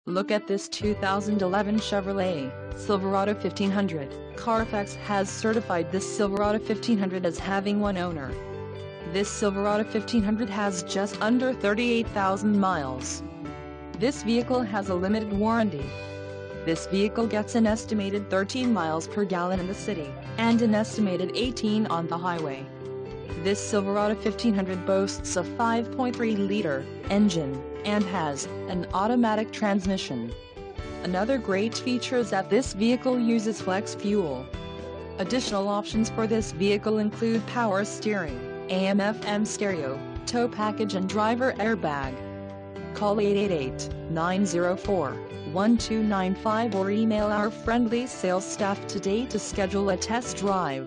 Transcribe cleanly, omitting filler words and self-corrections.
Look at this 2011 Chevrolet Silverado 1500. Carfax has certified this Silverado 1500 as having one owner. This Silverado 1500 has just under 38,000 miles. This vehicle has a limited warranty. This vehicle gets an estimated 13 miles per gallon in the city, and an estimated 18 on the highway. This Silverado 1500 boasts a 5.3-liter engine, and has an automatic transmission. Another great feature is that this vehicle uses flex fuel. Additional options for this vehicle include power steering, AM/FM stereo, tow package and driver airbag. Call 888-904-1295 or email our friendly sales staff today to schedule a test drive.